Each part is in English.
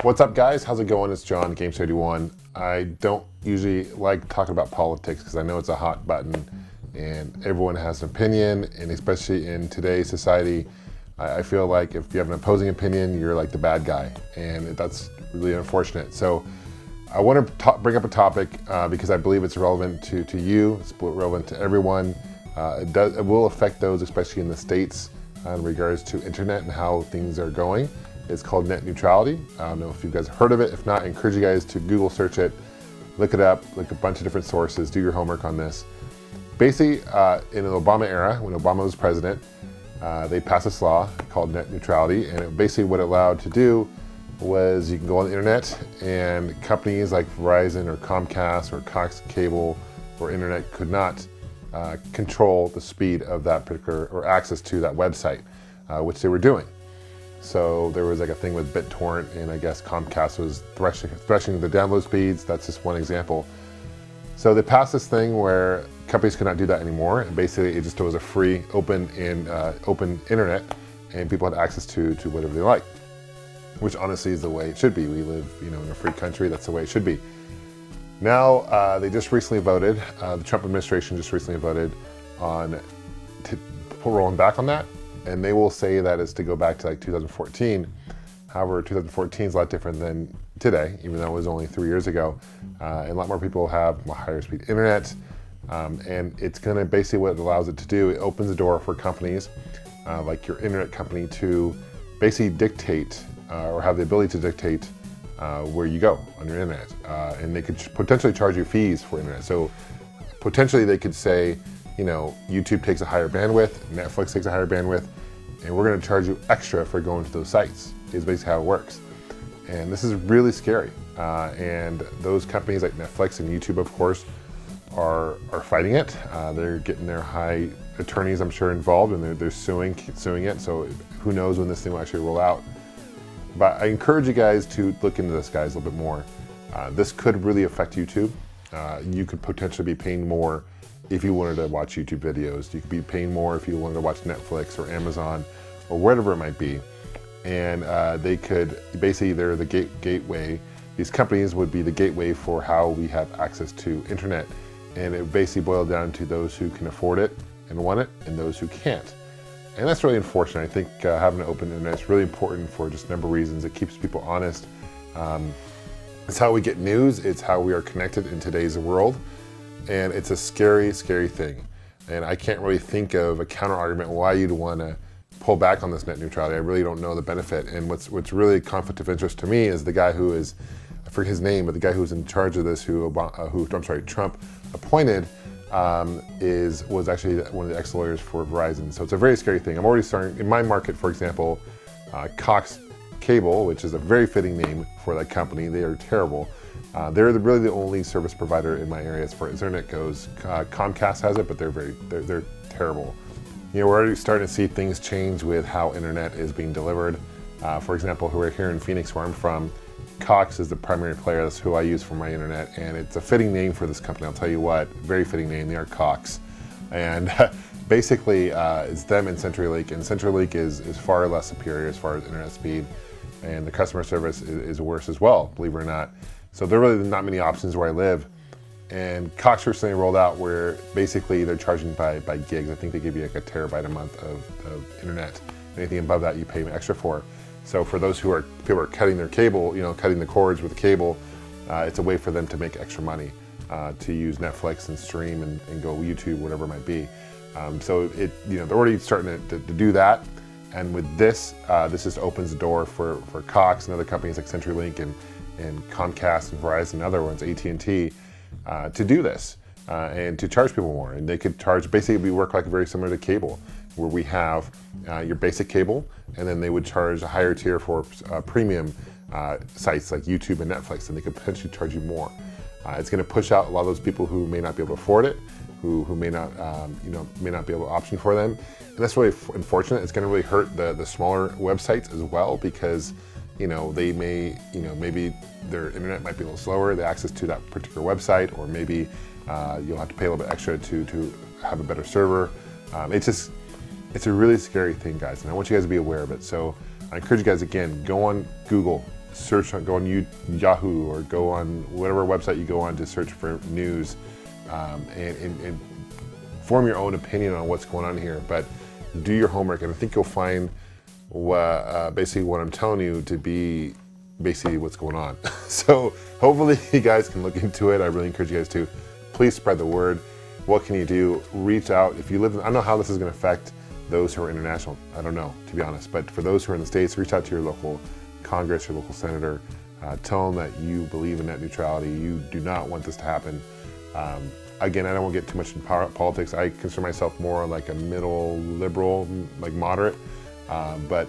What's up, guys? How's it going? It's John, Gamester81. I don't usually like talking about politics because I know it's a hot button and everyone has an opinion, and especially in today's society, I feel like if you have an opposing opinion, you're like the bad guy, and that's really unfortunate. So I want to bring up a topic because I believe it's relevant to you, it's relevant to everyone. It will affect those, especially in the States, in regards to internet and how things are going. It's called net neutrality. I don't know if you guys have heard of it. If not, I encourage you guys to Google search it, look it up, look a bunch of different sources, do your homework on this. Basically, in the Obama era, when Obama was president, they passed this law called net neutrality, and basically what it allowed to do was you can go on the internet and companies like Verizon or Comcast or Cox Cable or internet could not control the speed of that particular or access to that website, which they were doing. So there was like a thing with BitTorrent, and I guess Comcast was threshing the download speeds. That's just one example. So they passed this thing where companies could not do that anymore, and basically it just was a free, open internet, and people had access to whatever they like, which honestly is the way it should be. We live, in a free country. That's the way it should be. Now they just recently voted. The Trump administration just recently voted on rolling back on that. And they will say that is to go back to like 2014. However, 2014 is a lot different than today, even though it was only 3 years ago. And a lot more people have higher speed internet. And it's gonna basically what it allows it to do, it opens the door for companies like your internet company to basically dictate or have the ability to dictate where you go on your internet. And they could potentially charge you fees for internet. So potentially they could say, YouTube takes a higher bandwidth, Netflix takes a higher bandwidth, and we're going to charge you extra for going to those sites, is basically how it works. And this is really scary. And those companies like Netflix and YouTube, of course, are fighting it. They're getting their high attorneys, I'm sure, involved, and they're suing it. So who knows when this thing will actually roll out. But I encourage you guys to look into this, guys, a little bit more. This could really affect YouTube. You could potentially be paying more if you wanted to watch YouTube videos. You could be paying more if you wanted to watch Netflix or Amazon or whatever it might be. And they could, basically they're the gateway. These companies would be the gateway for how we have access to internet. And it basically boiled down to those who can afford it and want it and those who can't. And that's really unfortunate. I think having an open internet is really important for just a number of reasons. It keeps people honest. It's how we get news. It's how we are connected in today's world. And it's a scary, scary thing. And I can't really think of a counter argument why you'd want to pull back on this net neutrality. I really don't know the benefit. And what's really conflict of interest to me is the guy who is, I forget his name, but the guy who's in charge of this, Trump appointed, was actually one of the ex-lawyers for Verizon. So it's a very scary thing. I'm already starting, in my market, for example, Cox Cable, which is a very fitting name for that company. They are terrible. They're really the only service provider in my area as far as internet goes. Comcast has it, but they're terrible. We're already starting to see things change with how internet is being delivered. For example, we're here in Phoenix, where I'm from, Cox is the primary player. That's who I use for my internet, and it's a fitting name for this company. I'll tell you what, very fitting name. They are Cox, and basically it's them and CenturyLink, and CenturyLink is far less superior as far as internet speed, and the customer service is worse as well, believe it or not. So there are really not many options where I live. And Cox recently rolled out where basically they're charging by gigs. I think they give you like a terabyte a month of internet. Anything above that you pay extra for. So for those people are cutting their cable, cutting the cords with the cable, it's a way for them to make extra money to use Netflix and stream and go YouTube, whatever it might be. So they're already starting to do that. And with this, this just opens the door for Cox and other companies like CenturyLink and Comcast and Verizon and other ones, AT&T, to do this and to charge people more. And they could charge, basically we work like very similar to cable, where we have your basic cable, and then they would charge a higher tier for premium sites like YouTube and Netflix, and they could potentially charge you more. It's gonna push out a lot of those people who may not be able to afford it, who may not, may not be able to option for them. And that's really unfortunate. It's gonna really hurt the smaller websites as well, because they may, maybe their internet might be a little slower, the access to that particular website, or maybe you'll have to pay a little bit extra to have a better server. It's a really scary thing, guys, and I want you guys to be aware of it. So I encourage you guys, again, go on Google, search on, go on Yahoo or go on whatever website you go on to search for news, and form your own opinion on what's going on here. But do your homework, and I think you'll find basically what I'm telling you to be basically what's going on. So hopefully you guys can look into it. I really encourage you guys to. Please spread the word. What can you do? Reach out. If you live in, I don't know how this is going to affect those who are international. I don't know, to be honest. But for those who are in the States, reach out to your local Congress, your local senator. Tell them that you believe in net neutrality. You do not want this to happen. Again, I don't want to get too much in politics. I consider myself more like a middle liberal, like moderate. But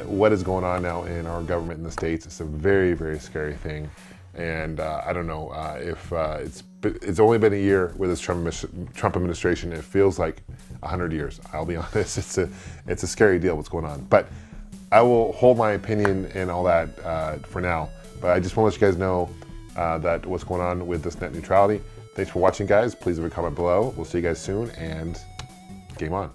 what is going on now in our government in the States, it's a very, very scary thing. And I don't know if it's only been a year with this Trump administration. It feels like 100 years. I'll be honest. It's a scary deal what's going on. But I will hold my opinion and all that for now. But I just want to let you guys know that what's going on with this net neutrality. Thanks for watching, guys. Please leave a comment below. We'll see you guys soon, and game on.